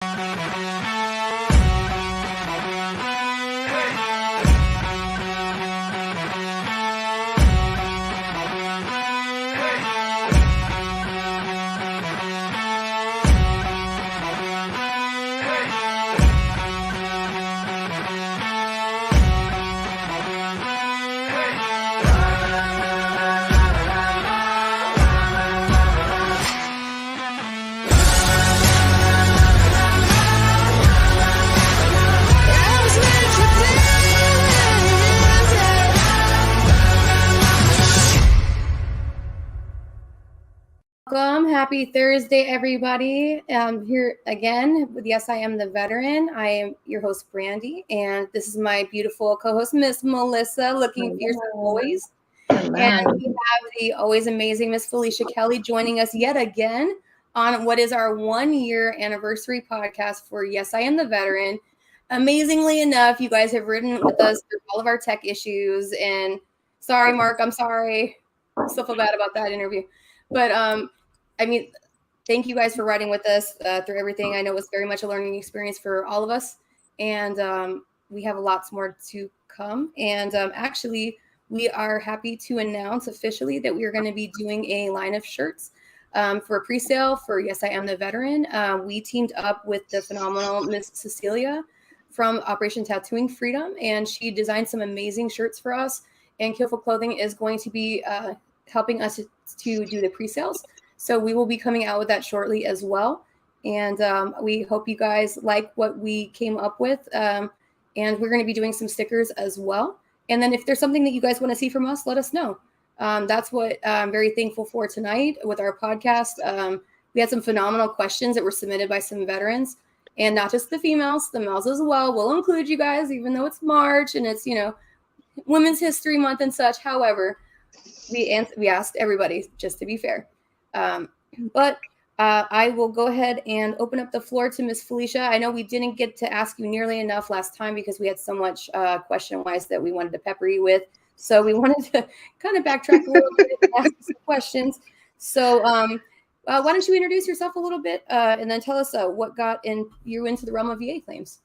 Welcome. Happy Thursday, everybody. Here again with Yes, I Am the Veteran. I am your host, Brandy, and this is my beautiful co-host, Miss Melissa, looking fierce as always. And we have the always amazing Miss Felicia Kelly joining us yet again on what is our 1-year anniversary podcast for Yes, I Am the Veteran. Amazingly enough, you guys have ridden with us through all of our tech issues. And sorry, Mark, I'm sorry. I still feel bad about that interview. But I mean, thank you guys for riding with us through everything. I know it's very much a learning experience for all of us. And we have lots more to come. And actually, we are happy to announce officially that we are going to be doing a line of shirts for a pre-sale for Yes, I Am the Veteran. We teamed up with the phenomenal Miss Cecilia from Operation Tattooing Freedom, and she designed some amazing shirts for us. And Killful Clothing is going to be helping us to do the pre-sales. So we will be coming out with that shortly as well. And we hope you guys like what we came up with. And we're going to be doing some stickers as well. And then if there's something that you guys want to see from us, let us know. That's what I'm very thankful for tonight with our podcast. We had some phenomenal questions that were submitted by some veterans, and not just the females, the males as well. We'll include you guys, even though it's March and it's, Women's History Month and such. However, we asked everybody, just to be fair. But I will go ahead and open up the floor to Miss Felicia. I know we didn't get to ask you nearly enough last time because we had so much question-wise that we wanted to pepper you with. So we wanted to kind of backtrack a little bit and ask some questions. So why don't you introduce yourself a little bit and then tell us what got you into the realm of VA claims?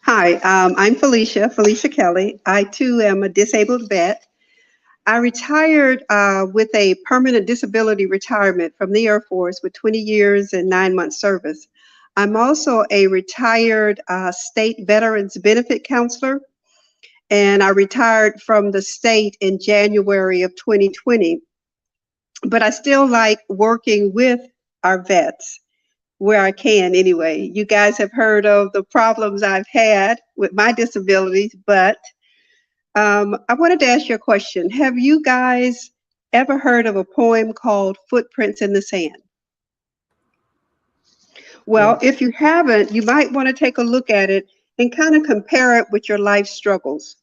Hi, I'm Felicia Kelly. I too am a disabled vet. I retired with a permanent disability retirement from the Air Force with 20 years and 9 months service. I'm also a retired state veterans benefit counselor, and I retired from the state in January of 2020. But I still like working with our vets where I can anyway. You guys have heard of the problems I've had with my disabilities, but I wanted to ask you a question. Have you guys ever heard of a poem called Footprints in the Sand? Well, if you haven't, you might want to take a look at it and kind of compare it with your life struggles.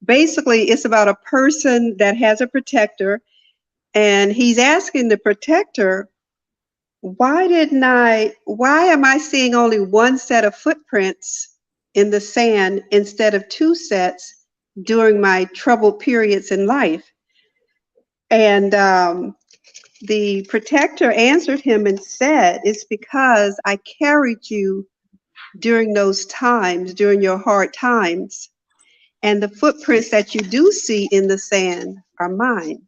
Basically, it's about a person that has a protector, and he's asking the protector, why am I seeing only one set of footprints in the sand instead of two sets during my troubled periods in life? And the protector answered him and said, it's because I carried you during those times, during your hard times. And the footprints that you do see in the sand are mine.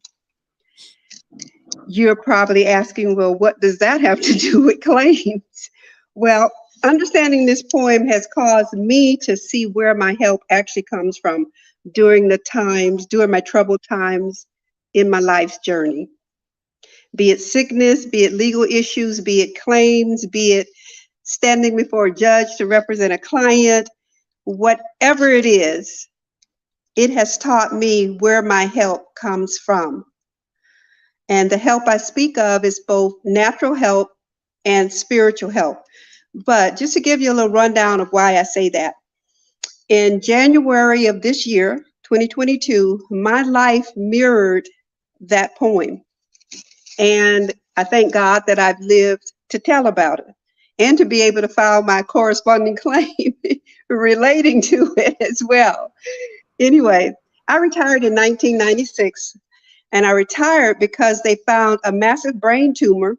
You're probably asking, well, what does that have to do with claims? Well, understanding this poem has caused me to see where my help actually comes from during my troubled times in my life's journey. Be it sickness, be it legal issues, be it claims, be it standing before a judge to represent a client, whatever it is, it has taught me where my help comes from. And the help I speak of is both natural help and spiritual help. But just to give you a little rundown of why I say that. In January of this year, 2022, my life mirrored that poem. And I thank God that I've lived to tell about it and to be able to file my corresponding claim relating to it as well. Anyway, I retired in 1996, and I retired because they found a massive brain tumor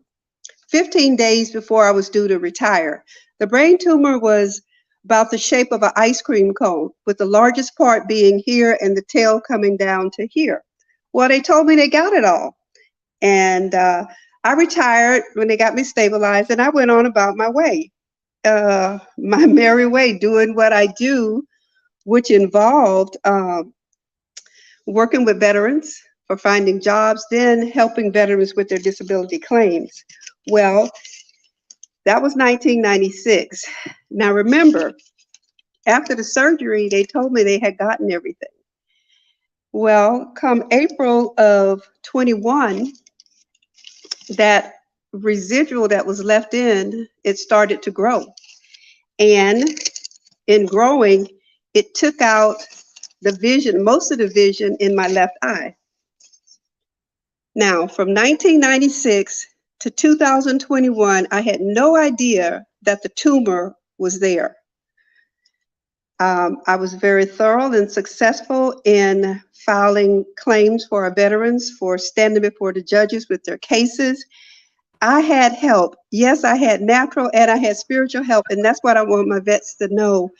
15 days before I was due to retire. The brain tumor was about the shape of an ice cream cone, with the largest part being here and the tail coming down to here. Well, they told me they got it all. And I retired when they got me stabilized, and I went on about my way, my merry way, doing what I do, which involved working with veterans for finding jobs, then helping veterans with their disability claims. Well, that was 1996. Now remember, after the surgery, they told me they had gotten everything. Well, come April of 21, that residual that was left in, it started to grow. And in growing, it took out the vision, most of the vision in my left eye. Now, from 1996 to 2021, I had no idea that the tumor was there. I was very thorough and successful in filing claims for our veterans, for standing before the judges with their cases. I had help. Yes, I had natural and I had spiritual help. And that's what I want my vets to know,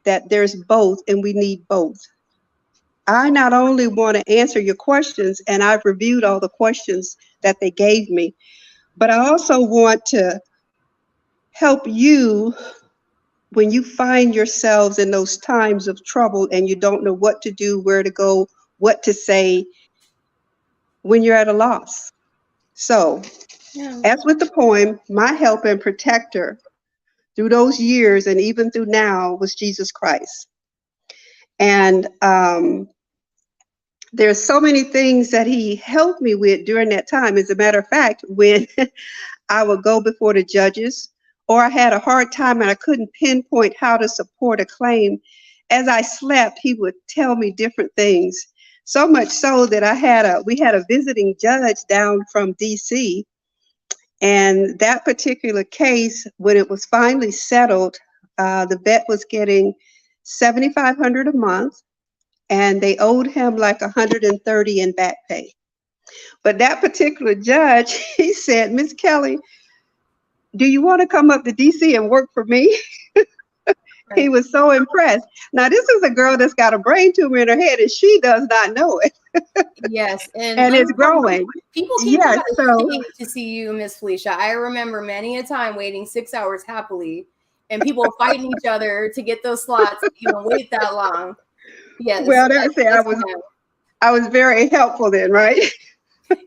that there's both and we need both. I not only want to answer your questions, and I've reviewed all the questions that they gave me, but I also want to help you when you find yourselves in those times of trouble and you don't know what to do, where to go, what to say, when you're at a loss. So, as with the poem, my help and protector through those years and even through now was Jesus Christ. And there's so many things that he helped me with during that time. As a matter of fact, when I would go before the judges, or I had a hard time and I couldn't pinpoint how to support a claim, as I slept, he would tell me different things. So much so that we had a visiting judge down from DC, and that particular case, when it was finally settled, the vet was getting $7,500 a month, and they owed him like $130 in back pay. But that particular judge, he said, "Miss Kelly, do you want to come up to DC and work for me?" Right. He was so impressed. Now, this is a girl that's got a brain tumor in her head, and she does not know it. Yes, and it's growing. People came out of state to see you, Miss Felicia. I remember many a time waiting 6 hours happily, and people fighting each other to get those slots. You know, wait that long. Yes. Well, that's it. I was very helpful then, right?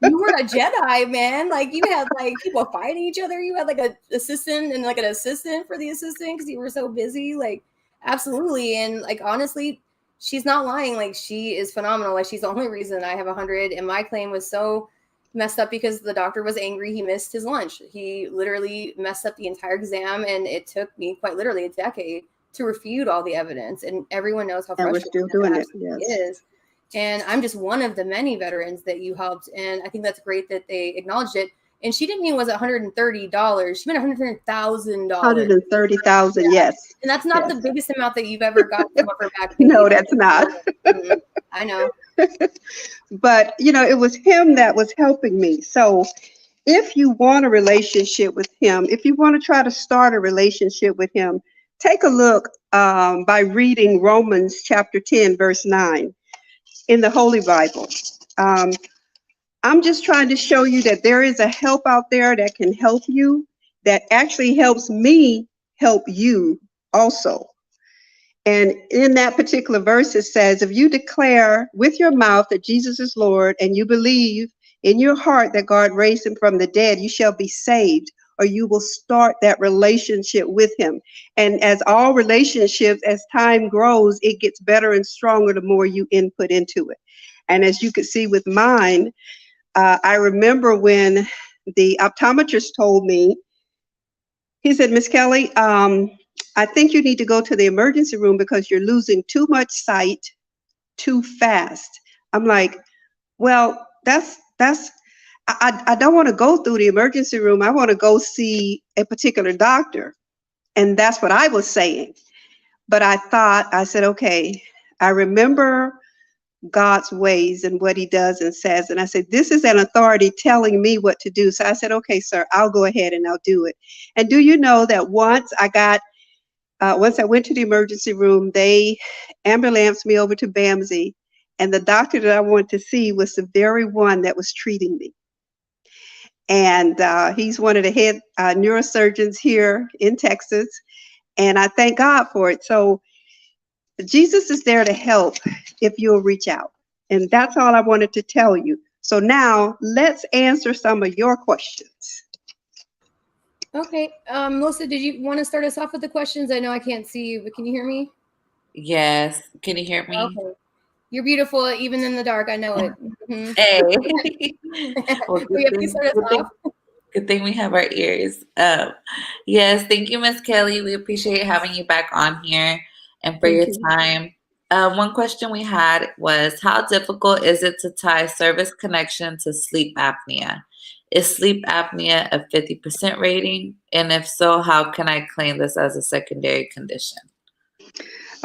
You were a Jedi, man. Like, you had like people fighting each other. You had like an assistant and like an assistant for the assistant because you were so busy. Like, absolutely. And like, honestly, she's not lying. Like, she is phenomenal. Like, she's the only reason I have 100. And my claim was so messed up because the doctor was angry. He missed his lunch. He literally messed up the entire exam. And it took me quite literally a decade to refute all the evidence. And everyone knows how frustrating it is. And I'm just one of the many veterans that you helped. And I think that's great that they acknowledged it. And she didn't mean was $130. She meant $130,000. $130,000, yes. And that's not the biggest amount that you've ever got from her back. No, that's not. I know. But, you know, it was him that was helping me. So if you want a relationship with him, if you want to try to start a relationship with him, take a look by reading Romans chapter 10, verse 9. In the Holy Bible. I'm just trying to show you that there is a help out there that can help you, that actually helps me help you also. And in that particular verse, it says, if you declare with your mouth that Jesus is Lord and you believe in your heart that God raised him from the dead, you shall be saved, or you will start that relationship with him. And as all relationships, as time grows, it gets better and stronger the more you input into it. And as you could see with mine, I remember when the optometrist told me, he said, "Miss Kelly, I think you need to go to the emergency room because you're losing too much sight too fast." I'm like, well, I don't want to go through the emergency room. I want to go see a particular doctor. And that's what I was saying. But I said, okay, I remember God's ways and what he does and says. And I said, this is an authority telling me what to do. So I said, okay, sir, I'll go ahead and I'll do it. And do you know that once I went to the emergency room, they ambulanced me over to Bamsey, and the doctor that I wanted to see was the very one that was treating me. And he's one of the head neurosurgeons here in Texas, and I thank God for it. So Jesus is there to help if you'll reach out. And that's all I wanted to tell you. So now let's answer some of your questions. Okay. Melissa, did you want to start us off with the questions? I know I can't see you, but can you hear me? Yes. Can you hear me? Okay. You're beautiful, even in the dark. I know it. Mm-hmm. Hey. Well, good thing we have our ears. Yes, thank you, Miss Kelly. We appreciate having you back on here and for your time. One question we had was, how difficult is it to tie service connection to sleep apnea? Is sleep apnea a 50% rating? And if so, how can I claim this as a secondary condition?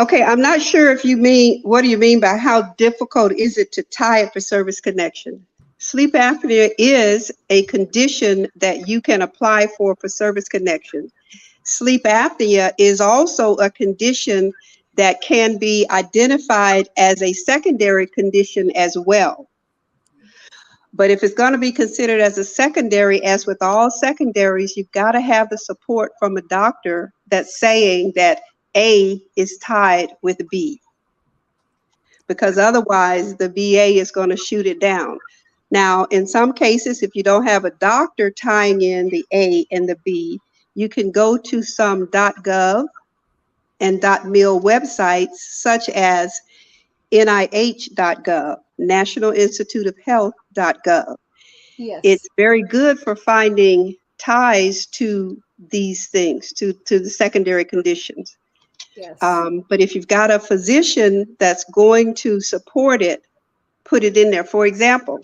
Okay, I'm not sure if you mean, what do you mean by how difficult is it to tie it for service connection? Sleep apnea is a condition that you can apply for service connection. Sleep apnea is also a condition that can be identified as a secondary condition as well. But if it's going to be considered as a secondary, as with all secondaries, you've got to have the support from a doctor that's saying that A is tied with B, because otherwise the VA is going to shoot it down. Now, in some cases, if you don't have a doctor tying in the A and the B, you can go to some .gov and .mil websites such as NIH.gov, National Institute of Health.gov. Yes. It's very good for finding ties to these things, to the secondary conditions. Yes. But if you've got a physician that's going to support it, put it in there. For example,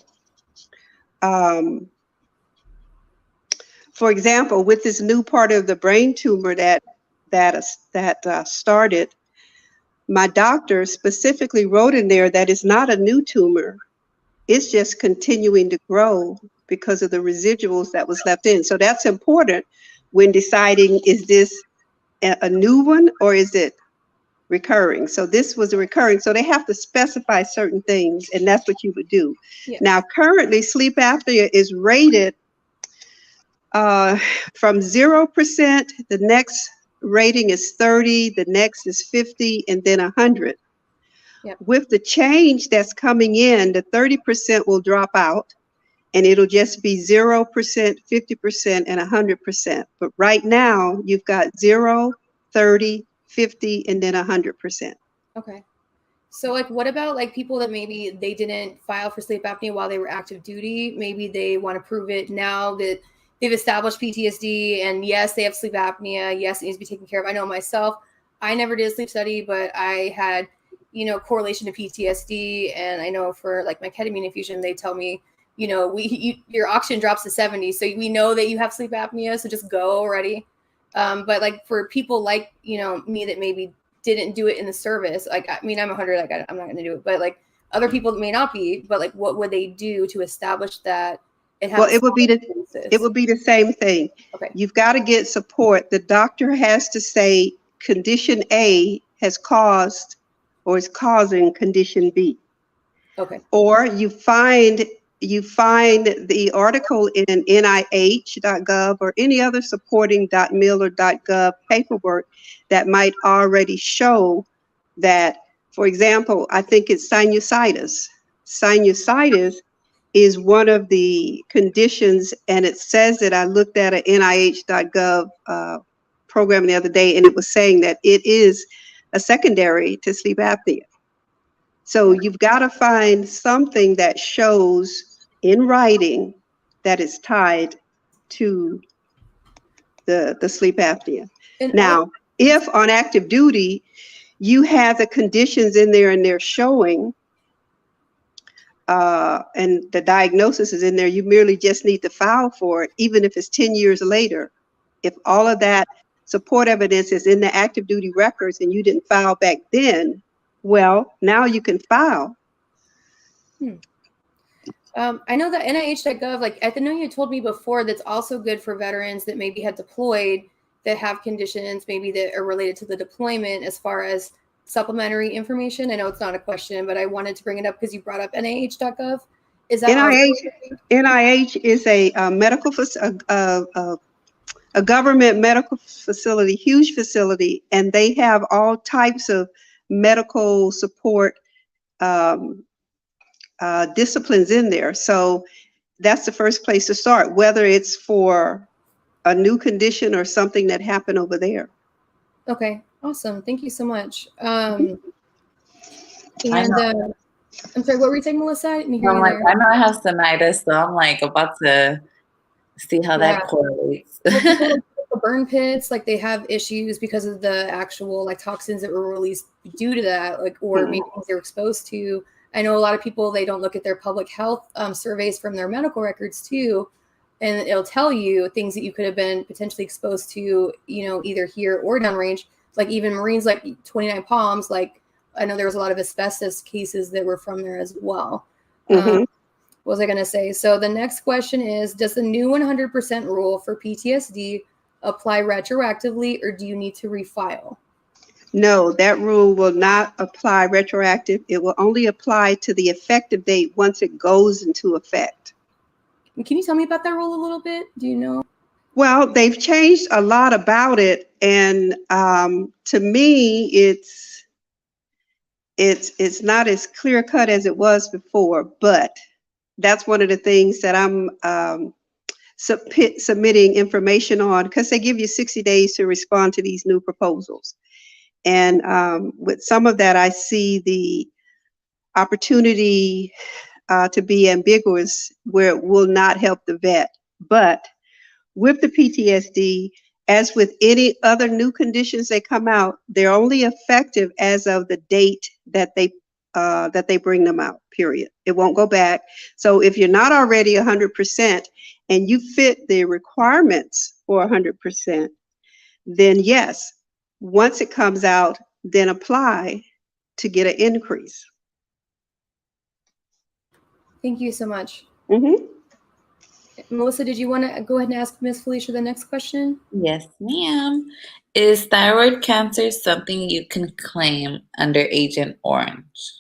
with this new part of the brain tumor that started, my doctor specifically wrote in there that it's not a new tumor. It's just continuing to grow because of the residuals that was left in. So that's important when deciding, is this a new one or is it recurring? So this was a recurring. So they have to specify certain things, and that's what you would do. Yes. Now, currently, sleep apnea is rated from 0%. The next rating is 30. The next is 50, and then 100. Yep. With the change that's coming in, the 30% will drop out, and it'll just be 0%, 50%, and 100%. But right now, you've got 0, 30, 50, and then 100%. Okay. So like, what about like people that maybe they didn't file for sleep apnea while they were active duty? Maybe they want to prove it now that they've established PTSD, and yes, they have sleep apnea. Yes, it needs to be taken care of. I know myself, I never did a sleep study, but I had, correlation to PTSD. And I know for like my ketamine infusion, they tell me, your oxygen drops to 70. So we know that you have sleep apnea. So just go already. But like for people like, me that maybe didn't do it in the service, like, I mean, I'm 100, like I'm not going to do it, but like other people that may not be, but like, what would they do to establish that? Well, it would be the same thing. Okay. You've got to get support. The doctor has to say condition A has caused or is causing condition B. Okay. Or you find the article in NIH.gov or any other supporting .mil or .gov paperwork that might already show that, for example, I think it's sinusitis. Sinusitis is one of the conditions, and it says that I looked at an NIH.gov program the other day, and it was saying that it is a secondary to sleep apnea. So you've got to find something that shows in writing that is tied to the sleep apnea. And now, if on active duty, you have the conditions in there and they're showing, and the diagnosis is in there, you merely just need to file for it, even if it's 10 years later. If all of that support evidence is in the active duty records and you didn't file back then, well, now you can file I know that NIH.gov, like I know you told me before, that's also good for veterans that maybe have deployed that have conditions maybe that are related to the deployment as far as supplementary information. I know it's not a question, but I wanted to bring it up because you brought up NIH.gov. Is that NIH is a medical a government medical facility, huge facility, and they have all types of medical support disciplines in there. So that's the first place to start, whether it's for a new condition or something that happened over there. Okay, awesome. Thank you so much. I'm sorry, what were you saying, Melissa? I didn't hear you there. I know I have tinnitus, so I'm like about to see how that correlates. The burn pits, like they have issues because of the actual like toxins that were released due to that, like or maybe things they're exposed to. I know a lot of people, they don't look at their public health surveys from their medical records too, and it'll tell you things that you could have been potentially exposed to, you know, either here or downrange. Like even Marines, like 29 Palms, like I know there was a lot of asbestos cases that were from there as well. What was I going to say? So the next question is, does the new 100% rule for PTSD apply retroactively, or do you need to refile? No, that rule will not apply retroactive. It will only apply to the effective date once it goes into effect. Can you tell me about that rule a little bit? Do you know? Well, they've changed a lot about it, and to me, it's not as clear cut as it was before. But that's one of the things that I'm submitting information on, because they give you 60 days to respond to these new proposals. And with some of that, I see the opportunity to be ambiguous where it will not help the vet. But with the PTSD, as with any other new conditions that come out, they're only effective as of the date that they bring them out, period. It won't go back. So if you're not already 100% and you fit the requirements for 100%, then yes, once it comes out, then apply to get an increase. Thank you so much. Melissa, did you want to go ahead and ask Ms. Felicia the next question? Yes, ma'am. Is thyroid cancer something you can claim under Agent Orange?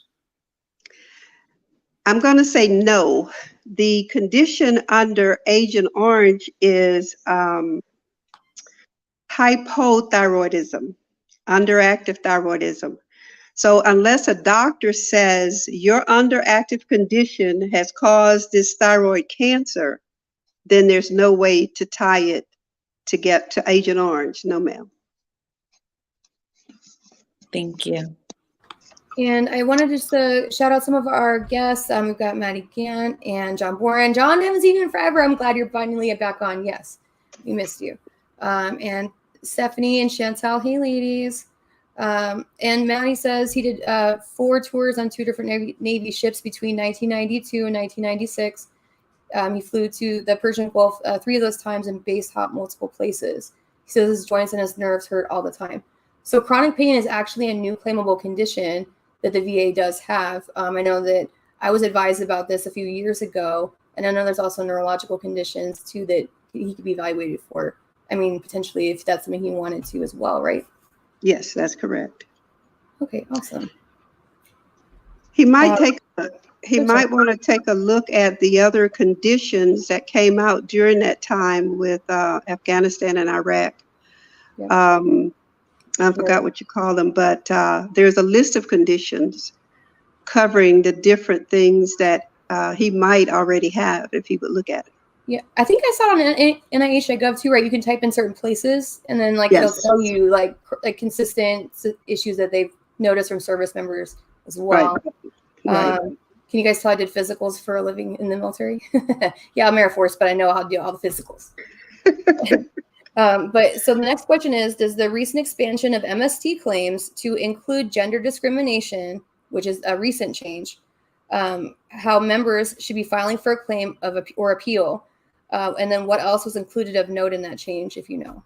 I'm going to say no. The condition under Agent Orange is hypothyroidism, underactive thyroidism. So unless a doctor says your underactive condition has caused this thyroid cancer, then there's no way to tie it to get to Agent Orange. No, ma'am. Thank you. And I wanted just to shout out some of our guests. We've got Maddie Gant and John Boren. John, I haven't seen you in forever. I'm glad you're finally back on. Yes, we missed you. And Stephanie and Chantal. Hey, ladies. And Maddie says he did 4 tours on 2 different Navy ships between 1992 and 1996. He flew to the Persian Gulf 3 of those times and base hopped multiple places. He says his joints and his nerves hurt all the time. So chronic pain is actually a new claimable condition that the VA does have. I know that I was advised about this a few years ago, and I know there's also neurological conditions too that he could be evaluated for. I mean, potentially if that's something he wanted to as well, right? Yes, that's correct. Okay, awesome. He might might want to take a look at the other conditions that came out during that time with Afghanistan and Iraq. Yeah. I forgot what you call them, but there's a list of conditions covering the different things that he might already have if he would look at it. Yeah, I think I saw it on NIH.gov too, right? You can type in certain places, and then like it'll tell you like consistent issues that they've noticed from service members as well. Right. Can you guys tell I did physicals for a living in the military? Yeah, I'm Air Force, but I know how to do all the physicals. But so the next question is, does the recent expansion of MST claims to include gender discrimination, which is a recent change, how members should be filing for a claim or appeal? And then what else was included of note in that change, if you know?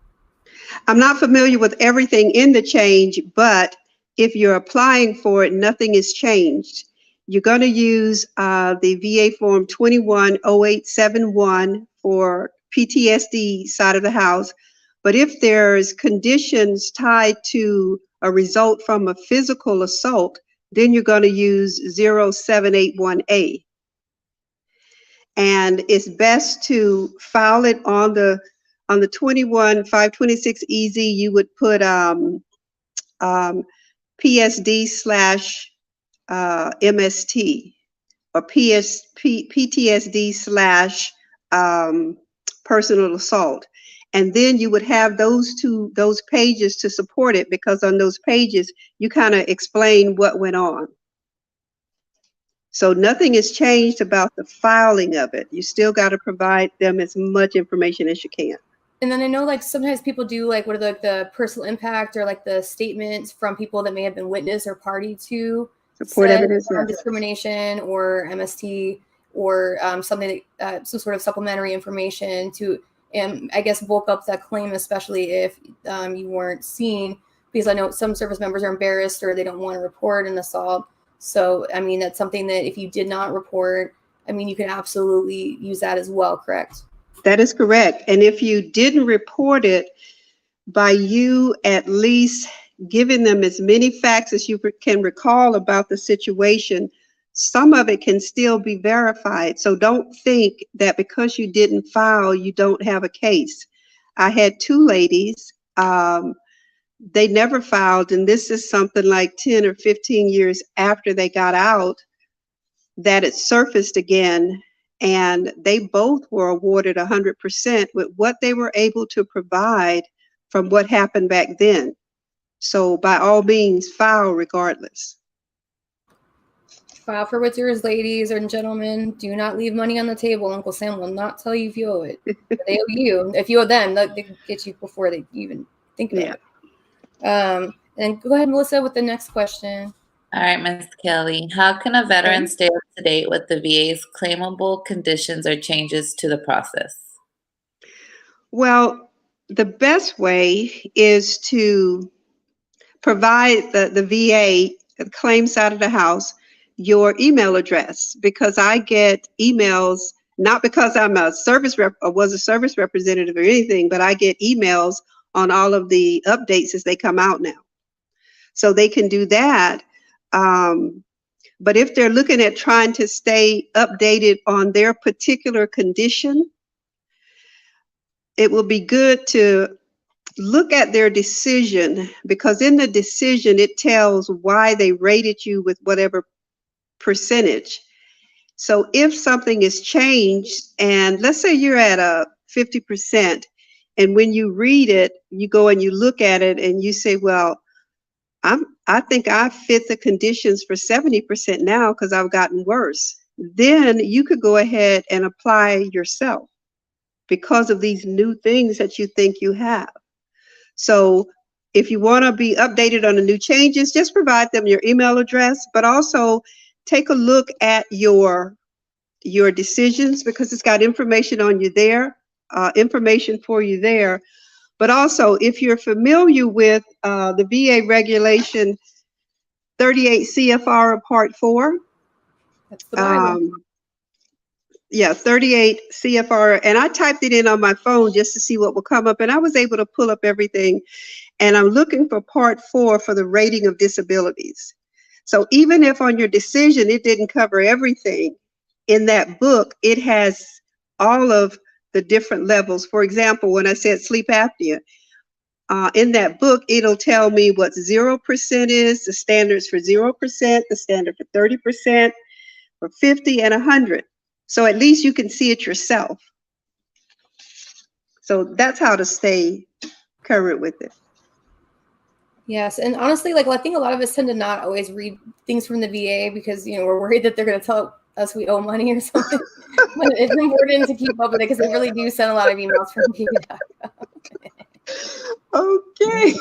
I'm not familiar with everything in the change, but if you're applying for it, nothing is changed. You're going to use the VA form 210871 for PTSD side of the house. But if there's conditions tied to a result from a physical assault, then you're going to use 0781A. And it's best to file it on the 21-526 EZ. You would put PSD / MST or PTSD / personal assault. And then you would have those pages to support it, because on those pages, you kind of explain what went on. So nothing has changed about the filing of it. You still got to provide them as much information as you can. And then I know like sometimes people do like what are like the personal impact or like the statements from people that may have been witness or party to support evidence on discrimination or MST or something some sort of supplementary information to, and I guess bulk up that claim, especially if you weren't seen, because I know some service members are embarrassed or they don't want to report an assault. So I mean that's something that if you did not report, I mean you can absolutely use that as well, correct? That is correct. And if you didn't report it, by you at least giving them as many facts as you can recall about the situation, some of it can still be verified. So don't think that because you didn't file, you don't have a case. I had two ladies, they never filed, and this is something like 10 or 15 years after they got out that it surfaced again. And they both were awarded 100% with what they were able to provide from what happened back then. So by all means, file regardless. File for what's yours, ladies and gentlemen. Do not leave money on the table. Uncle Sam will not tell you if you owe it. They owe you. If you owe them, they can get you before they even think about it. And go ahead, Melissa, with the next question. All right, Ms. Kelly. How can a veteran stay up to date with the VA's claimable conditions or changes to the process? Well, the best way is to provide the VA, the claim side of the house, your email address, because I get emails, not because I'm a service rep or was a service representative or anything, but I get emails on all of the updates as they come out now. So they can do that. But if they're looking at trying to stay updated on their particular condition, it will be good to look at their decision, because in the decision, it tells why they rated you with whatever percentage. So if something is changed, and let's say you're at a 50%, and when you read it, you go and you look at it and you say, well, I think I fit the conditions for 70% now because I've gotten worse. Then you could go ahead and apply yourself because of these new things that you think you have. So if you want to be updated on the new changes, just provide them your email address, but also take a look at your decisions, because it's got information on you there, information for you there. But also, if you're familiar with the VA regulation 38 CFR Part 4, that's the Bible. Yeah, 38 CFR, and I typed it in on my phone just to see what would come up, and I was able to pull up everything. And I'm looking for Part 4 for the rating of disabilities. So even if on your decision it didn't cover everything, in that book it has all of the different levels. For example, when I said sleep apnea, in that book, it'll tell me what 0% is, the standards for 0%, the standard for 30%, for 50 and 100. So at least you can see it yourself. So that's how to stay current with it. Yes, and honestly, like I think a lot of us tend to not always read things from the VA because we're worried that they're going to tell us we owe money or something. But it's important to keep up with it because they really do send a lot of emails from VA.com. Okay.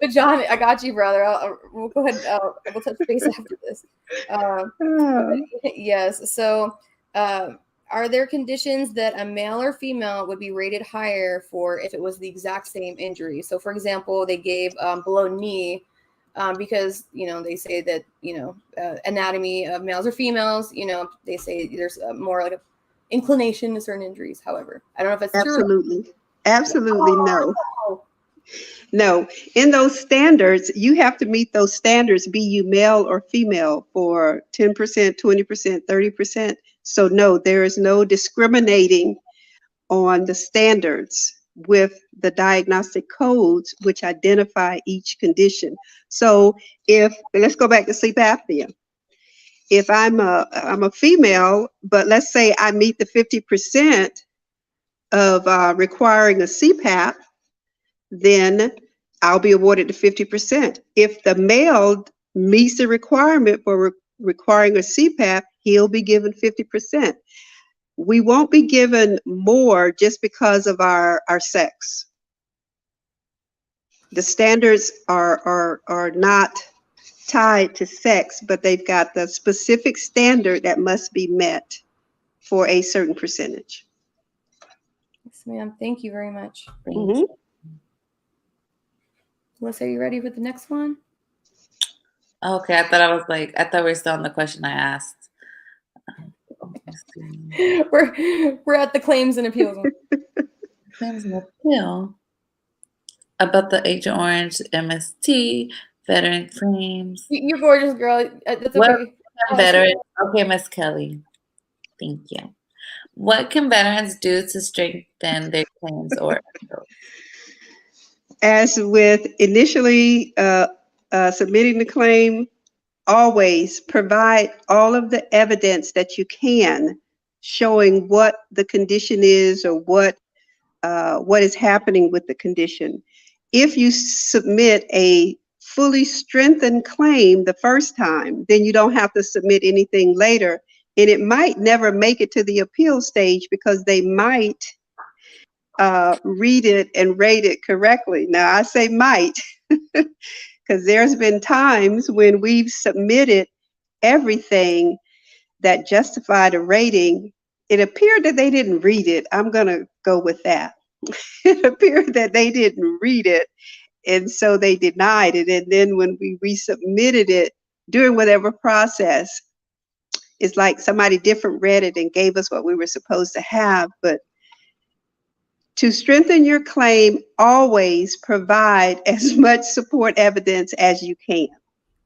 But John, I got you, brother. We'll go ahead. We'll touch base after this. Yes. So, are there conditions that a male or female would be rated higher for if it was the exact same injury? So, for example, they gave below knee because, they say that, anatomy of males or females, they say there's more like a inclination to certain injuries. However, I don't know if that's Absolutely. true. Absolutely no. No. In those standards, you have to meet those standards, be you male or female, for 10%, 20%, 30%. So no, there is no discriminating on the standards with the diagnostic codes which identify each condition. So let's go back to sleep apnea. If I'm a female, but let's say I meet the 50% of requiring a CPAP, then I'll be awarded the 50%. If the male meets the requirement for requiring a CPAP, he'll be given 50%. We won't be given more just because of our sex. The standards are not tied to sex, but they've got the specific standard that must be met for a certain percentage. Yes, ma'am. Thank you very much. Mm-hmm. Melissa, are you ready for the next one? Okay, I thought we were still on the question I asked. We're at the claims and appeals one. Claims and appeal about the Agent Orange MST veteran claims. You're gorgeous, girl. That's what okay. Veterans? Okay, Miss Kelly. Thank you. What can veterans do to strengthen their claims or appeals? As with initially submitting the claim, always provide all of the evidence that you can showing what the condition is or what is happening with the condition. If you submit a fully strengthened claim the first time, then you don't have to submit anything later. And it might never make it to the appeal stage because they might read it and rate it correctly. Now, I say might because there's been times when we've submitted everything that justified a rating. It appeared that they didn't read it. I'm going to go with that. It appeared that they didn't read it, and so they denied it. And then when we resubmitted it during whatever process, it's like somebody different read it and gave us what we were supposed to have. But to strengthen your claim, always provide as much support evidence as you can,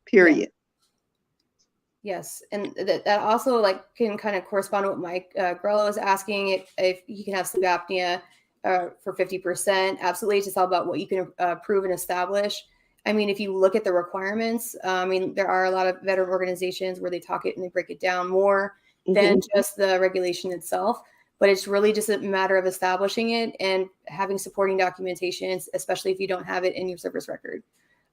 period. Yeah. Yes, and that also can kind of correspond with what Mike Grello was asking if you can have sleep apnea for 50%. Absolutely, it's just all about what you can prove and establish. I mean, if you look at the requirements, there are a lot of veteran organizations where they talk it and they break it down more than just the regulation itself. But it's really just a matter of establishing it and having supporting documentation, especially if you don't have it in your service record.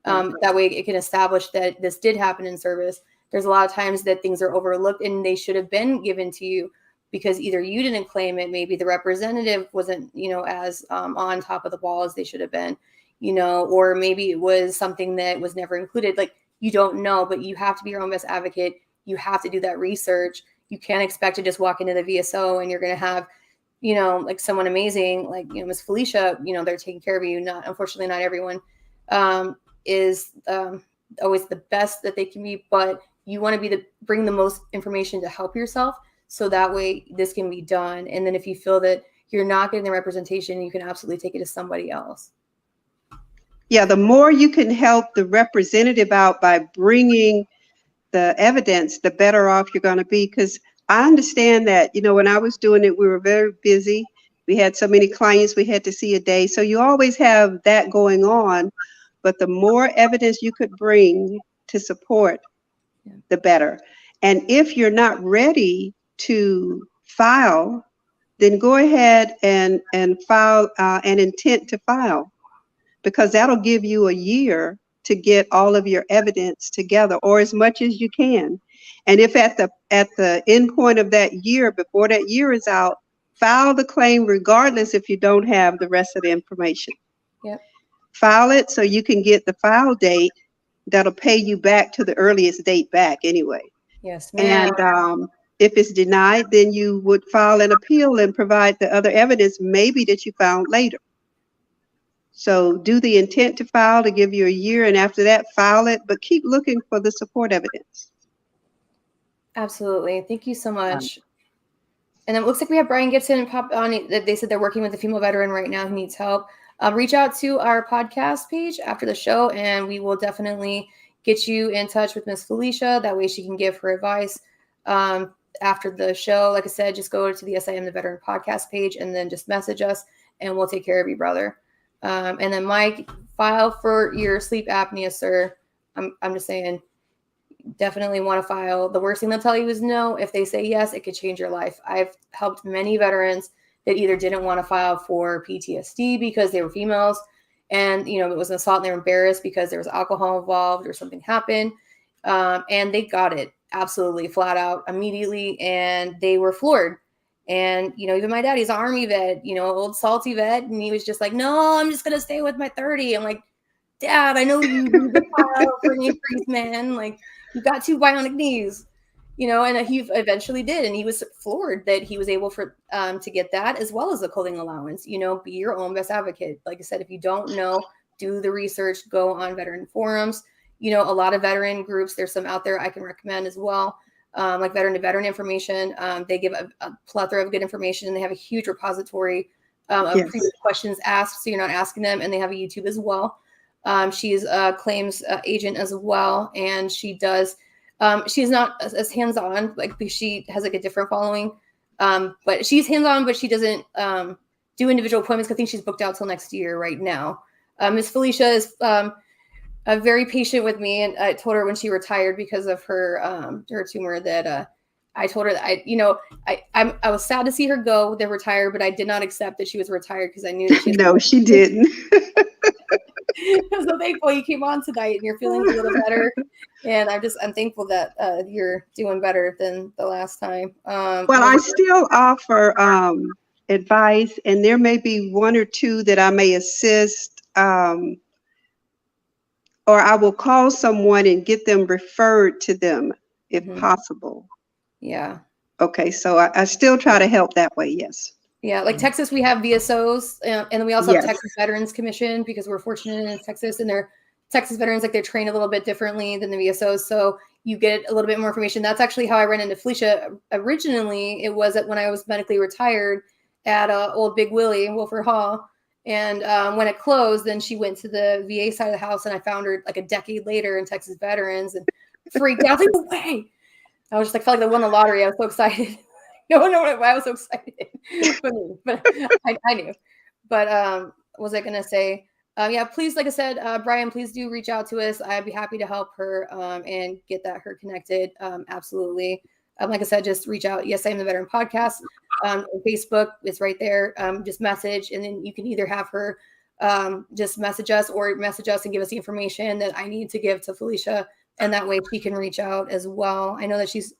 That way it can establish that this did happen in service. There's a lot of times that things are overlooked and they should have been given to you because either you didn't claim it, maybe the representative wasn't, as on top of the ball as they should have been, or maybe it was something that was never included. You don't know, but you have to be your own best advocate. You have to do that research. You can't expect to just walk into the VSO and you're going to have, someone amazing, Miss Felicia, they're taking care of you. Unfortunately, not everyone is always the best that they can be, but you want to bring the most information to help yourself. So that way this can be done. And then if you feel that you're not getting the representation, you can absolutely take it to somebody else. Yeah, the more you can help the representative out by bringing the evidence, the better off you're going to be. Because I understand that, when I was doing it, we were very busy. We had so many clients we had to see a day. So you always have that going on. But the more evidence you could bring to support, the better. And if you're not ready to file, then go ahead and file an intent to file, because that'll give you a year to get all of your evidence together, or as much as you can. And if at the end point of that year, before that year is out, file the claim regardless if you don't have the rest of the information. Yep. File it so you can get the file date that'll pay you back to the earliest date back anyway. Yes, ma'am. And if it's denied, then you would file an appeal and provide the other evidence maybe that you found later. So do the intent to file to give you a year, and after that, file it, but keep looking for the support evidence. Absolutely. Thank you so much. And it looks like we have Brian Gibson pop on. They said they're working with a female veteran right now who needs help. Reach out to our podcast page after the show, and we will definitely get you in touch with Miss Felicia. That way she can give her advice after the show. Like I said, just go to the SIM the Veteran podcast page and then just message us, and we'll take care of you, brother. And then Mike, file for your sleep apnea, sir. I'm just saying, definitely want to file. The worst thing they'll tell you is no. If they say yes, it could change your life. I've helped many veterans that either didn't want to file for PTSD because they were females and, you know, it was an assault and they're embarrassed because there was alcohol involved or something happened. And they got it absolutely flat out immediately. And they were floored. And, you know, even my daddy's an Army vet, you know, old salty vet. And he was just like, no, I'm just going to stay with my 30. I'm like, Dad, I know you need to file for an increase, man. Like, you got 2 bionic knees, you know, and he eventually did. And he was floored that he was able to get that as well as the clothing allowance. You know, be your own best advocate. Like I said, if you don't know, do the research, go on veteran forums. You know, a lot of veteran groups, there's some out there I can recommend as well. Like Veteran to Veteran information. They give a plethora of good information, and they have a huge repository of previous questions asked, so you're not asking them. And they have a YouTube as well. She's a claims agent as well, and she does. She's not as hands-on, like she has like a different following, but she's hands-on, but she doesn't do individual appointments. I think she's booked out till next year right now. Miss Felicia is very patient with me, and I told her when she retired because of her tumor that I told her that I was sad to see her go, they retire, but I did not accept that she was retired because I knew that she no, she didn't. I'm so thankful you came on tonight and you're feeling a little better. And I'm thankful that you're doing better than the last time. Well, I still offer advice, and there may be 1 or 2 that I may assist, or I will call someone and get them referred to them if possible. Yeah. Okay, so I still try to help that way, yes. Yeah, like Texas, we have VSOs, and then we also have Texas Veterans Commission because we're fortunate in Texas, and they're Texas veterans, like they're trained a little bit differently than the VSOs. So you get a little bit more information. That's actually how I ran into Felicia. Originally, it was when I was medically retired at old Big Willie, Wilford Hall. And when it closed, then she went to the VA side of the house, and I found her like a decade later in Texas Veterans and freaked out. I was like, no way. I was just like, felt like I won the lottery. I was so excited. No one knows why I was so excited, but I knew. But what was I going to say? Yeah, please, like I said, Brian, please do reach out to us. I'd be happy to help her and get her connected. Absolutely. Like I said, just reach out. Yes, I am the Veteran Podcast. Facebook is right there. Just message, and then you can either have her just message us or message us and give us the information that I need to give to Felicia, and that way she can reach out as well. I know that she's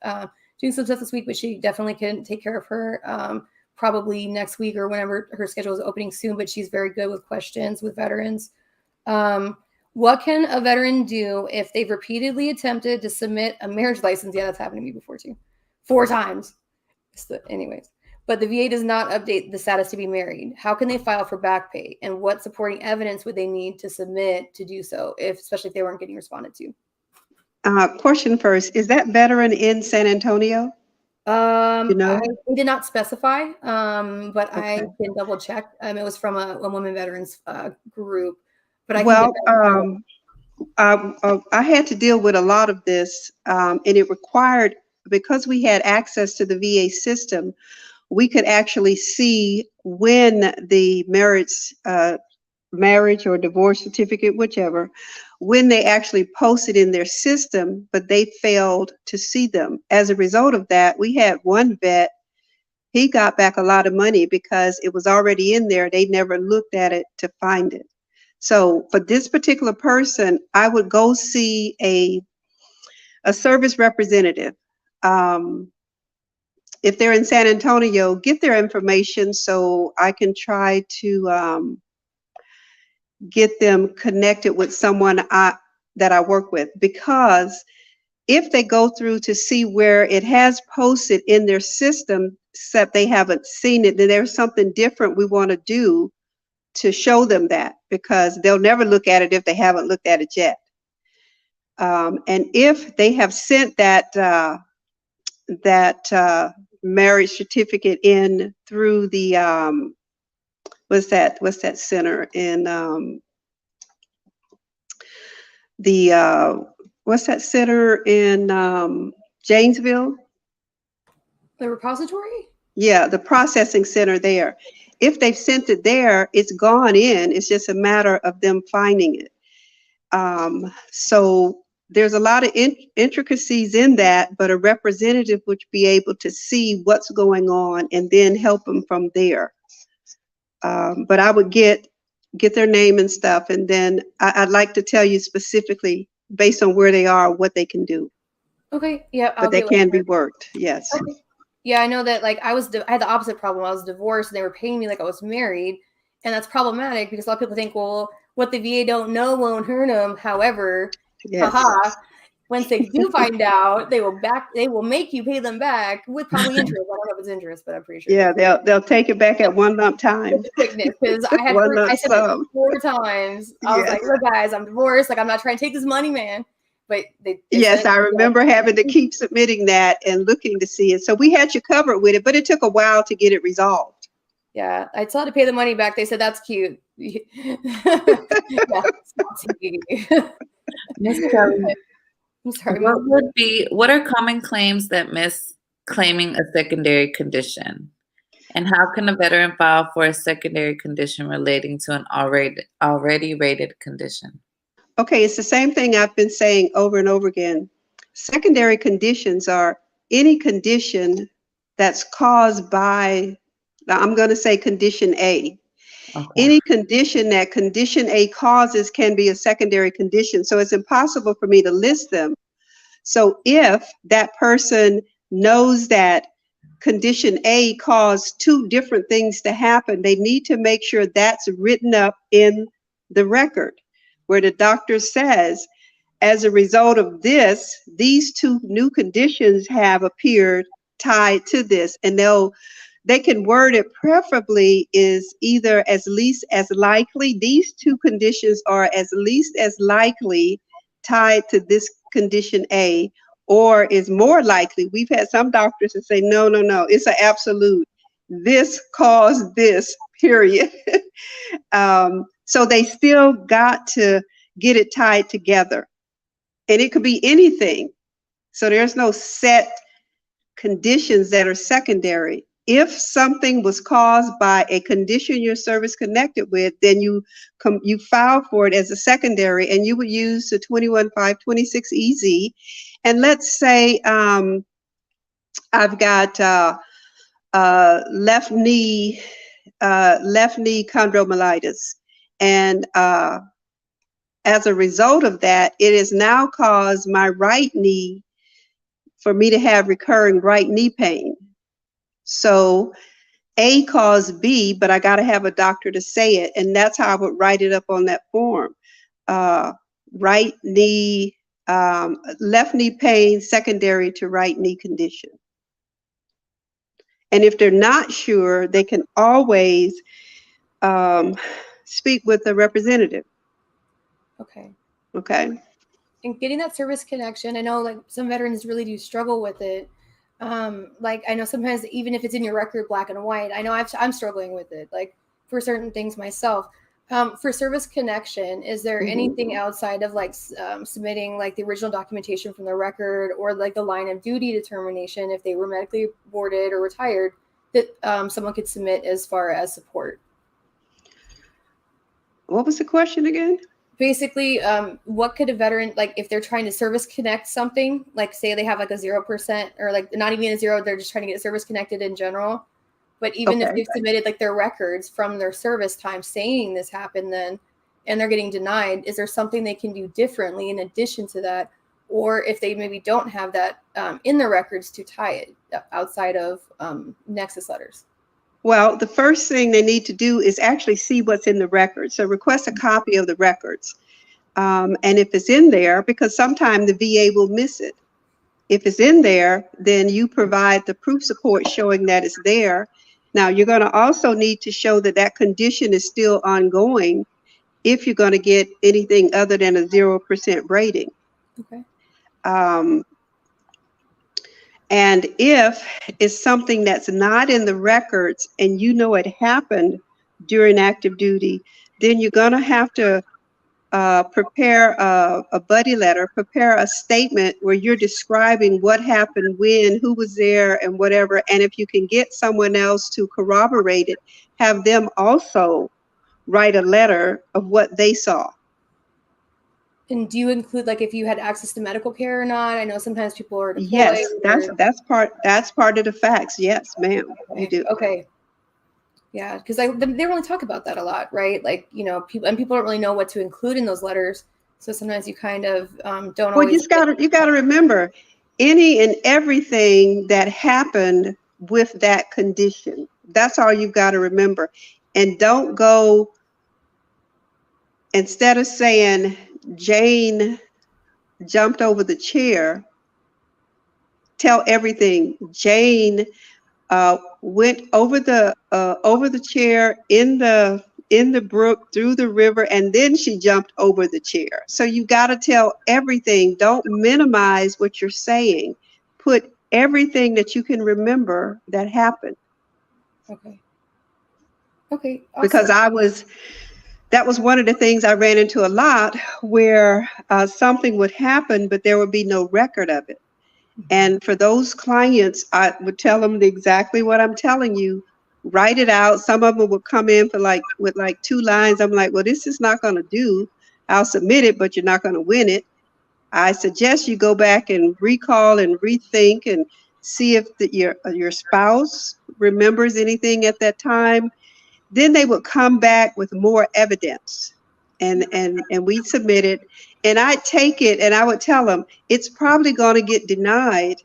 doing some stuff this week, but she definitely can take care of her probably next week or whenever her schedule is opening soon. But she's very good with questions with veterans. What can a veteran do if they've repeatedly attempted to submit a marriage license? Yeah, that's happened to me before too. 4 times. Anyways, but the VA does not update the status to be married. How can they file for back pay? And what supporting evidence would they need to submit to do so, especially if they weren't getting responded to? Question first, is that veteran in San Antonio? We did not specify, but okay. I can double check. It was from a women veterans group. But I had to deal with a lot of this, and it required, because we had access to the VA system, we could actually see when the marriage or divorce certificate, whichever, when they actually posted in their system, but they failed to see them. As a result of that, we had one vet, he got back a lot of money because it was already in there. They never looked at it to find it. So for this particular person, I would go see a service representative. If they're in San Antonio, get their information so I can try to get them connected with someone that I work with. Because if they go through to see where it has posted in their system, except they haven't seen it, then there's something different we want to do to show them that, because they'll never look at it if they haven't looked at it yet. And if they have sent that marriage certificate in through the what's that center in what's that center in Janesville? The repository? Yeah, the processing center there. If they've sent it there, it's gone in. It's just a matter of them finding it. So there's a lot of intricacies in that, but a representative would be able to see what's going on and then help them from there. But I would get their name and stuff, and then I'd like to tell you specifically based on where they are, what they can do. Okay. Yeah. But they can be worked. Yes. Okay. Yeah, I know that. Like, I had the opposite problem. I was divorced, and they were paying me like I was married, and that's problematic because a lot of people think, well, what the VA don't know won't hurt them. However, once they do find out, they will make you pay them back with probably interest. I don't know if it's interest, but I'm pretty sure. Yeah, they'll take it back at one lump time. Because I said it 4 times. I was like, look, guys, I'm divorced. Like, I'm not trying to take this money, man. But yes, I remember having to keep submitting that and looking to see it. So we had you covered with it, but it took a while to get it resolved. Yeah, I still had to pay the money back. They said that's cute. Yeah, Miss Kelly, I'm sorry. What are common claims that miss claiming a secondary condition? And how can a veteran file for a secondary condition relating to an already rated condition? Okay, it's the same thing I've been saying over and over again. Secondary conditions are any condition that's caused by, I'm going to say condition A. Okay. Any condition that condition A causes can be a secondary condition. So it's impossible for me to list them. So if that person knows that condition A caused 2 different things to happen, they need to make sure that's written up in the record, where the doctor says, as a result of this, these 2 new conditions have appeared tied to this. And they can word it preferably is either as least as likely. These 2 conditions are as least as likely tied to this condition A, or is more likely. We've had some doctors that say, no, it's an absolute. This caused this, period. So they still got to get it tied together. And it could be anything. So there's no set conditions that are secondary. If something was caused by a condition you're service connected with, then you file for it as a secondary, and you would use the 21526EZ. And let's say I've got left knee chondromalacia. And as a result of that, it has now caused my right knee for me to have recurring right knee pain. So A caused B, but I got to have a doctor to say it. And that's how I would write it up on that form. Right knee, left knee pain secondary to right knee condition. And if they're not sure, they can always speak with a representative. Okay. And getting that service connection, I know like some veterans really do struggle with it. Like I know sometimes even if it's in your record black and white, I know I'm struggling with it, like for certain things myself. For service connection, is there anything outside of like submitting like the original documentation from the record, or like the line of duty determination if they were medically boarded or retired, that someone could submit as far as support? What was the question again? Basically, what could a veteran, like if they're trying to service connect something, like say they have like a 0% or like not even a 0, they're just trying to get service connected in general. But even if they've submitted like their records from their service time saying this happened then, and they're getting denied, is there something they can do differently in addition to that? Or if they maybe don't have that in their records to tie it outside of Nexus letters? Well, the first thing they need to do is actually see what's in the record. So request a copy of the records. And if it's in there, because sometimes the VA will miss it. If it's in there, then you provide the proof support showing that it's there. Now, you're going to also need to show that that condition is still ongoing if you're going to get anything other than a 0% rating. Okay. And if it's something that's not in the records and you know it happened during active duty, then you're going to have to prepare a buddy letter, prepare a statement where you're describing what happened, when, who was there, and whatever. And if you can get someone else to corroborate it, have them also write a letter of what they saw. And do you include like if you had access to medical care or not? I know sometimes people are deployed. Yes, that's part of the facts. Yes, ma'am, okay. You do. Okay. Yeah, because they really talk about that a lot, right? Like, you know, people don't really know what to include in those letters. So sometimes you kind of don't well, always. You got to remember any and everything that happened with that condition. That's all you've got to remember. And don't go, instead of saying Jane jumped over the chair, tell everything. Jane went over the chair in the brook, through the river, and then she jumped over the chair. So you got to tell everything. Don't minimize what you're saying. Put everything that you can remember that happened. Okay. Okay. Awesome. Because that was one of the things I ran into a lot, where something would happen, but there would be no record of it. And for those clients, I would tell them exactly what I'm telling you. Write it out. Some of them would come in with 2 lines. I'm like, well, this is not going to do. I'll submit it, but you're not going to win it. I suggest you go back and recall and rethink and see if your spouse remembers anything at that time. Then they would come back with more evidence. And we submit it, and I take it and I would tell them it's probably going to get denied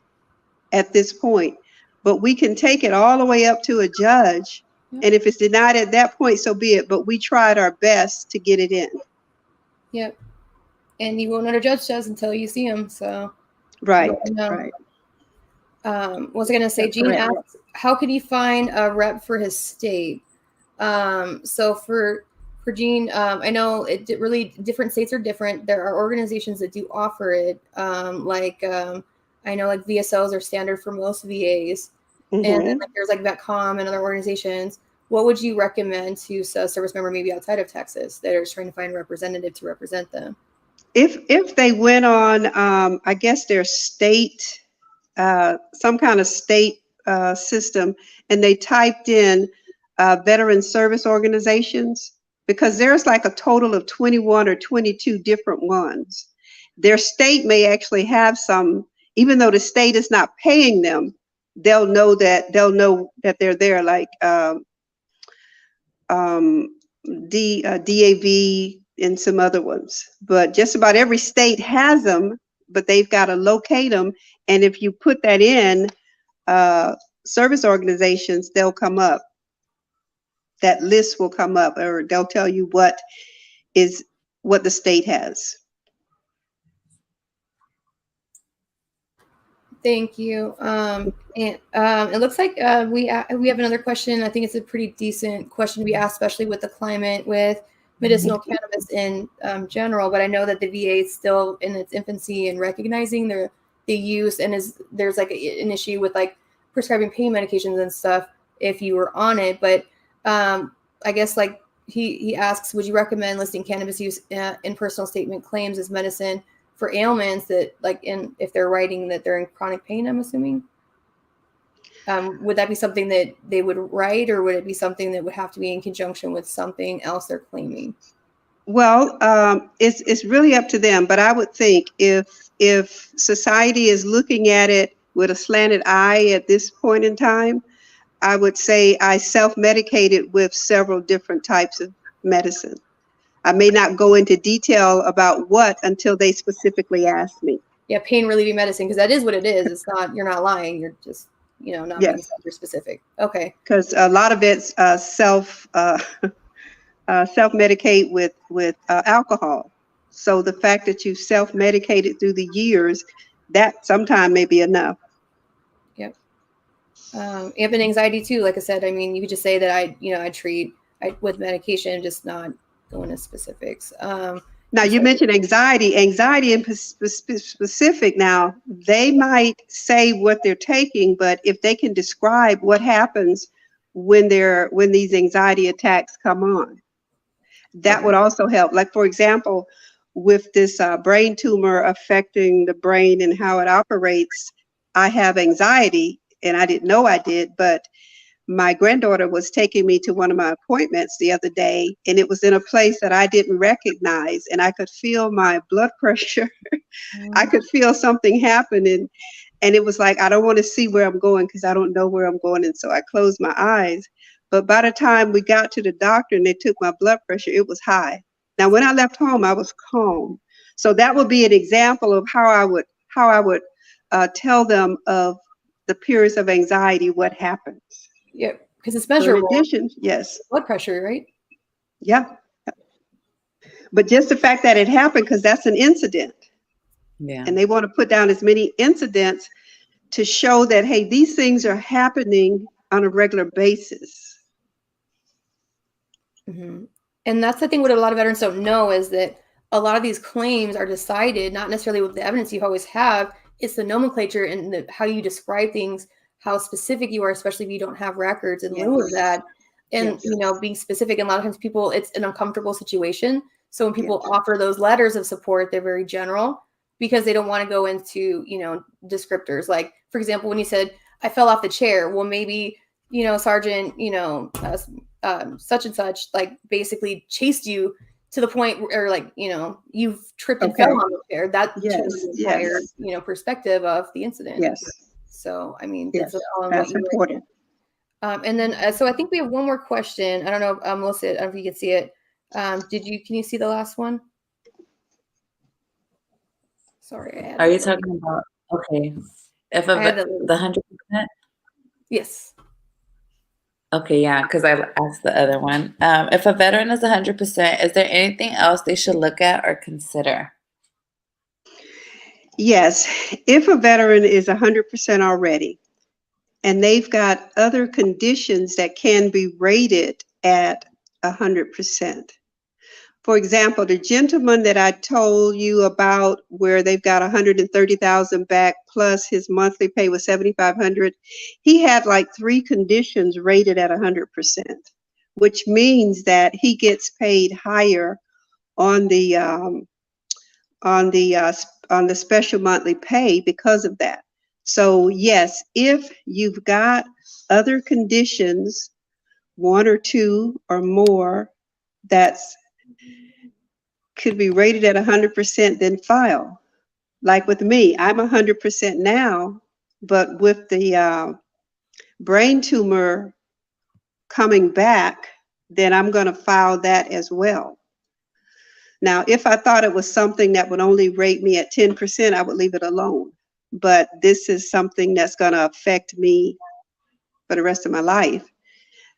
at this point, but we can take it all the way up to a judge. Yep. And if it's denied at that point, so be it. But we tried our best to get it in. Yep. And you won't know what a judge does until you see him. So. Right. Right. What was I going to say? Gene asked, how could he find a rep for his state? So for Gene, I know really different states are different. There are organizations that do offer it. I know like VSOs are standard for most VAs. Mm-hmm. And then there's like VetCom and other organizations. What would you recommend to a service member maybe outside of Texas that are trying to find a representative to represent them? If they went on, I guess their state, some kind of state system, and they typed in veteran service organizations, because there's like a total of 21 or 22 different ones. Their state may actually have some, even though the state is not paying them, they'll know that they're there, like DAV and some other ones. But just about every state has them, but they've got to locate them. And if you put that in service organizations, they'll come up. That list will come up, or they'll tell you what the state has. Thank you. And it looks like we have another question. I think it's a pretty decent question to be asked, especially with the climate with medicinal cannabis in general. But I know that the VA is still in its infancy in recognizing the use, and there's like an issue with like prescribing pain medications and stuff if you were on it. But I guess like he asks, would you recommend listing cannabis use in personal statement claims as medicine for ailments that if they're writing that they're in chronic pain, I'm assuming? Would that be something that they would write, or would it be something that would have to be in conjunction with something else they're claiming? Well, it's really up to them, but I would think if society is looking at it with a slanted eye at this point in time, I would say I self-medicated with several different types of medicine. I may not go into detail about what until they specifically ask me. Yeah, pain relieving medicine, because that is what it is. It's not, you're not lying. You're just, not being super specific. Okay. Because a lot of it's self-medicate with alcohol. So the fact that you self-medicated through the years, that sometime may be enough. Yep. And anxiety too. Like I said, I mean, you could just say that I treat with medication, just not go into specifics. Now you mentioned anxiety in specific. Now they might say what they're taking, but if they can describe what happens when these anxiety attacks come on, that would also help. Like, for example, with this brain tumor affecting the brain and how it operates, I have anxiety, and I didn't know I did, but my granddaughter was taking me to one of my appointments the other day, and it was in a place that I didn't recognize, and I could feel my blood pressure. I could feel something happening, and it was like, I don't want to see where I'm going because I don't know where I'm going, and so I closed my eyes. But by the time we got to the doctor and they took my blood pressure, it was high. Now, when I left home, I was calm. So that would be an example of how I would tell them of the periods of anxiety, what happens. Yeah, because it's measurable. So in addition, yes. Blood pressure, right? Yeah. But just the fact that it happened, because that's an incident. Yeah. And they want to put down as many incidents to show that, hey, these things are happening on a regular basis. Mm-hmm. And that's the thing what a lot of veterans don't know is that a lot of these claims are decided not necessarily with the evidence you always have. It's the nomenclature and how you describe things, how specific you are, especially if you don't have records in lieu of that. And, being specific. And a lot of times it's an uncomfortable situation. So when people offer those letters of support, they're very general because they don't want to go into, descriptors. Like, for example, when you said, I fell off the chair, well, maybe, Sergeant, such and such, like basically chased you to the point where, like, you've tripped and fell on the chair. That changes the entire, perspective of the incident. Yes. So, I mean, that's important. And then, so I think we have one more question. I don't know, Melissa, I don't know if you can see it. Can you see the last one? Sorry. Are you talking about, okay, if the 100%? Yes. Okay, yeah, because I asked the other one. If a veteran is 100%, is there anything else they should look at or consider? Yes, if a veteran is 100% already, and they've got other conditions that can be rated at 100%. For example, the gentleman that I told you about where they've got 130,000 back plus his monthly pay was 7,500, he had like 3 conditions rated at 100%, which means that he gets paid higher on the special monthly pay because of that. So yes, if you've got other conditions, 1 or 2 or more, that's could be rated at 100%, then file. Like with me, I'm 100% now, but with the brain tumor coming back, then I'm going to file that as well. Now, if I thought it was something that would only rate me at 10%, I would leave it alone. But this is something that's going to affect me for the rest of my life.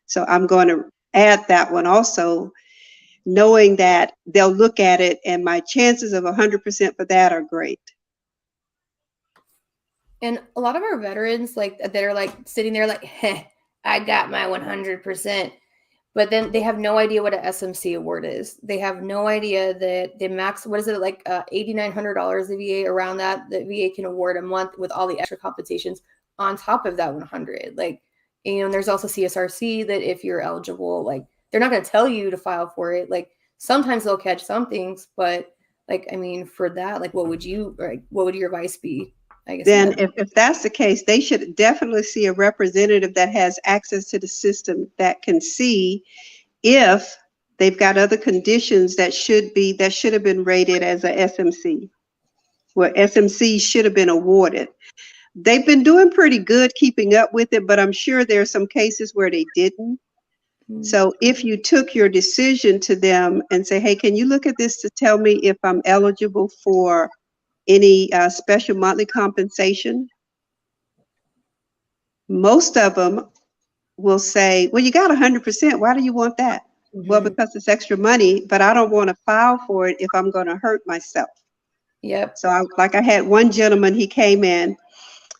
So I'm going to add that one also, knowing that they'll look at it and my chances of 100% for that are great. And a lot of our veterans, like, that are like sitting there like, I got my 100%. But then they have no idea what an SMC award is. They have no idea that the max, what is it, like $8,900 the VA, around that, the VA can award a month with all the extra compensations on top of that 100. Like, and there's also CSRC that if you're eligible, like, they're not going to tell you to file for it. Like, sometimes they'll catch some things, but like, I mean, for that, like, what would your advice be? I guess then if that's the case, they should definitely see a representative that has access to the system that can see if they've got other conditions that should have been rated as a SMC, where SMC should have been awarded. They've been doing pretty good keeping up with it, but I'm sure there are some cases where they didn't. So if you took your decision to them and say, hey, can you look at this to tell me if I'm eligible for any special monthly compensation? Most of them will say, well, you got 100%. Why do you want that? Well, because it's extra money, but I don't want to file for it if I'm going to hurt myself. Yep. So I had one gentleman, he came in,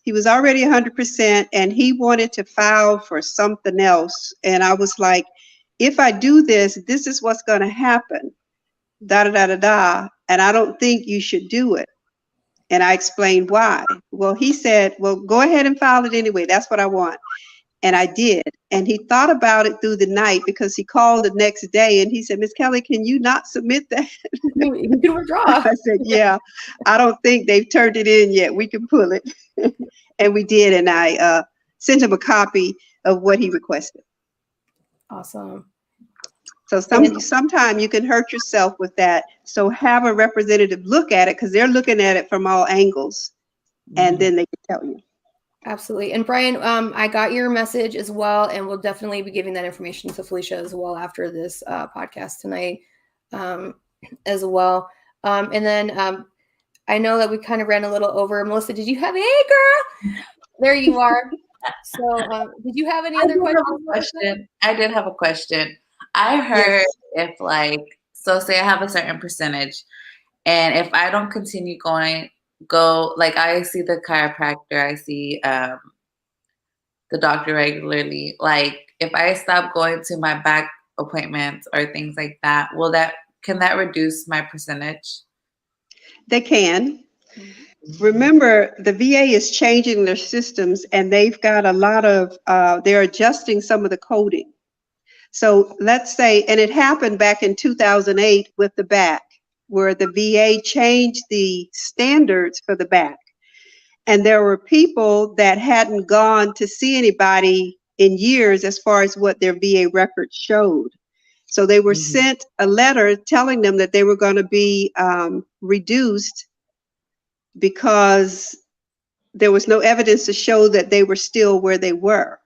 He was already 100%, and he wanted to file for something else. And I was like, if I do this, this is what's going to happen. Da da da da da. And I don't think you should do it. And I explained why. Well, he said, well, go ahead and file it anyway. That's what I want. And I did. And he thought about it through the night because he called the next day and he said, Miss Kelly, can you not submit that? You can withdraw. I said, yeah, I don't think they've turned it in yet. We can pull it. And we did. And I sent him a copy of what he requested. Awesome. So sometimes you can hurt yourself with that. So have a representative look at it because they're looking at it from all angles. And then they can tell you. Absolutely. And Brian, I got your message as well, and we'll definitely be giving that information to Felicia as well after this podcast tonight as well. And then I know that we kind of ran a little over. Melissa, did you have, hey girl, there you are. So did you have any other questions? I did have a question. I heard if so say I have a certain percentage, and if I don't continue like I see the chiropractor, I see the doctor regularly. Like if I stop going to my back appointments or things like that, can that reduce my percentage? They can. Remember, the VA is changing their systems and they've got a lot of, they're adjusting some of the coding. So let's say, and it happened back in 2008 with the back, where the VA changed the standards for the back. And there were people that hadn't gone to see anybody in years as far as what their VA records showed. So they were sent a letter telling them that they were going to be reduced because there was no evidence to show that they were still where they were.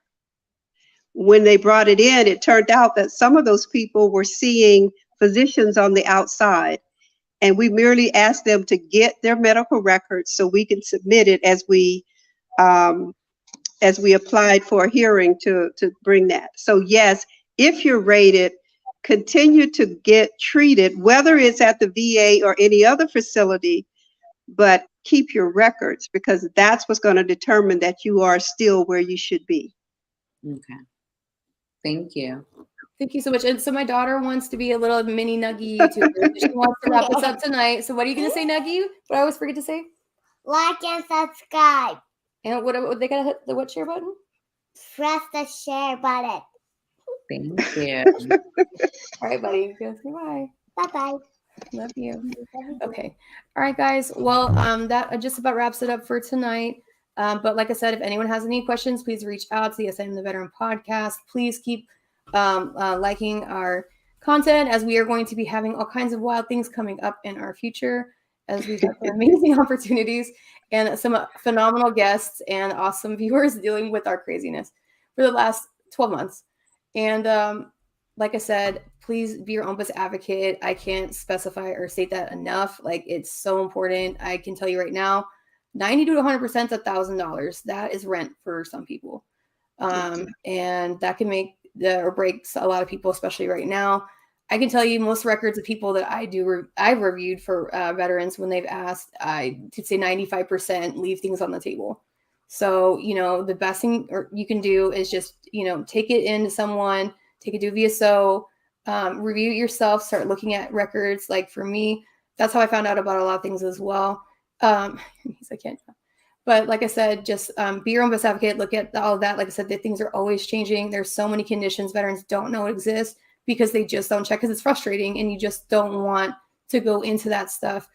When they brought it in, it turned out that some of those people were seeing physicians on the outside. And we merely asked them to get their medical records so we can submit it as we applied for a hearing to bring that. So yes, if you're rated, continue to get treated, whether it's at the VA or any other facility, but keep your records because that's what's going to determine that you are still where you should be. Okay. Thank you. Thank you so much. And so my daughter wants to be a little mini Nuggy YouTuber. She wants to wrap us up tonight. So what are you going to say, Nuggy? What I always forget to say? Like and subscribe. And what they got to hit the what share button? Press the share button. Thank you. All right, buddy. Go say bye. Bye-bye. Love you. Okay. All right, guys. Well, that just about wraps it up for tonight. But like I said, if anyone has any questions, please reach out to the Yes, I Am the Veteran podcast. Please keep liking our content as we are going to be having all kinds of wild things coming up in our future as we've got some amazing opportunities and some phenomenal guests and awesome viewers dealing with our craziness for the last 12 months. And like I said, please be your own best advocate. I can't specify or state that enough. Like, it's so important. I can tell you right now, 90 to 100% is $1,000. That is rent for some people. And that can make or breaks a lot of people, especially right now. I can tell you most records of people that I've reviewed for veterans when they've asked, I could say 95% leave things on the table. So, the best thing you can do is just, take it into someone, take it to a VSO, review it yourself, start looking at records. Like for me, that's how I found out about a lot of things as well. I can't. But like I said, just be your own best advocate. Look at all of that. Like I said, the things are always changing. There's so many conditions veterans don't know exist because they just don't check because it's frustrating and you just don't want to go into that stuff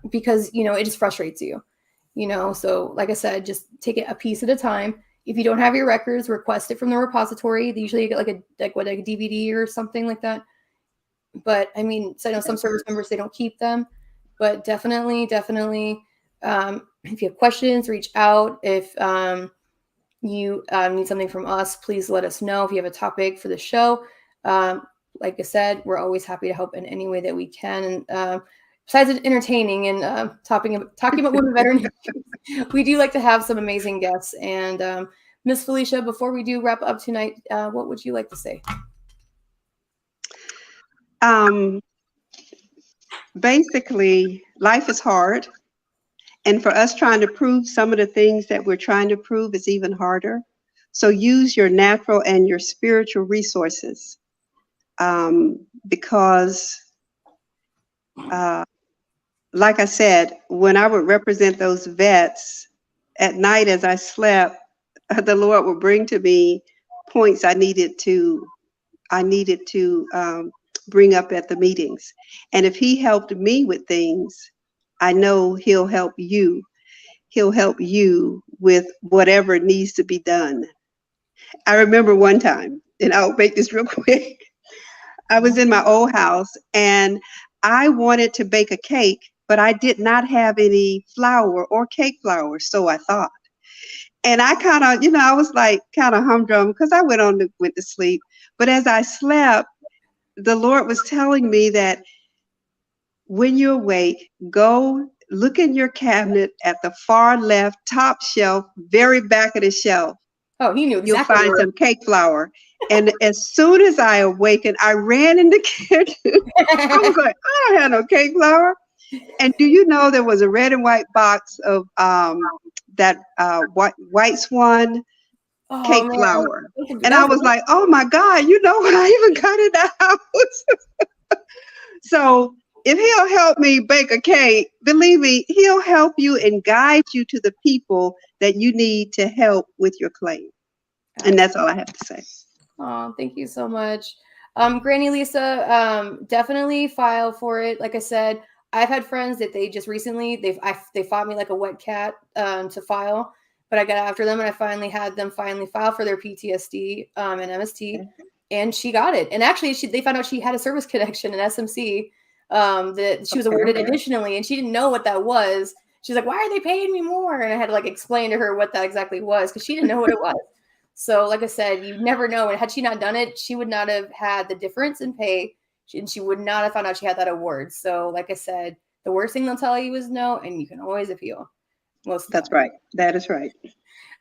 because, it just frustrates you, So like I said, just take it a piece at a time. If you don't have your records, request it from the repository. They usually get like a DVD or something like that. But I mean, so I know some service members, they don't keep them, but definitely, if you have questions, reach out. If you need something from us, please let us know. If you have a topic for the show, like I said, we're always happy to help in any way that we can. And besides entertaining and talking about women veterans, we do like to have some amazing guests. And Miss Felicia, before we do wrap up tonight, what would you like to say? Basically, life is hard. And for us trying to prove some of the things that we're trying to prove is even harder. So use your natural and your spiritual resources, because like I said, when I would represent those vets at night as I slept, the Lord would bring to me points I needed to bring up at the meetings. And if he helped me with things, I know he'll help you. He'll help you with whatever needs to be done. I remember one time, and I'll make this real quick. I was in my old house and I wanted to bake a cake, but I did not have any flour or cake flour, so I thought. And I kind of, I was like kind of humdrum because I went to sleep. But as I slept, the Lord was telling me that when you awake, go look in your cabinet at the far left top shelf, very back of the shelf. Oh, he knew exactly. You'll find some cake flour. And as soon as I awakened, I ran in the kitchen. I was like, I don't have no cake flour. And do you know there was a red and white box of that white swan cake flour? And I was like, oh my God, I even got it out. So if he'll help me bake a cake, believe me, he'll help you and guide you to the people that you need to help with your claim. And that's all I have to say. Oh, thank you so much. Granny Lisa, definitely file for it. Like I said, I've had friends that they just recently, they fought me like a wet cat to file, but I got after them and I finally had them file for their PTSD and MST, and she got it. And actually, they found out she had a service connection in SMC that she was awarded additionally, and she didn't know what that was. She's like, why are they paying me more? And I had to like explain to her what that exactly was because she didn't know what it was. So like I said, you never know. And had she not done it, she would not have had the difference in pay. She would not have found out she had that award. So like I said, the worst thing they'll tell you is no, and you can always appeal. That's right. That is right.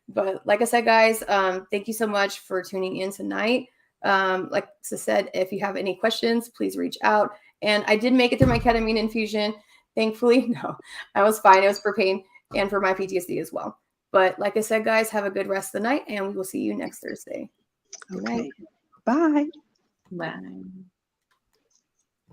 But like I said, guys, thank you so much for tuning in tonight. Like I said, if you have any questions, please reach out. And I did make it through my ketamine infusion. Thankfully, no, I was fine. It was for pain and for my PTSD as well. But like I said, guys, have a good rest of the night, and we will see you next Thursday. Okay. Bye. Bye.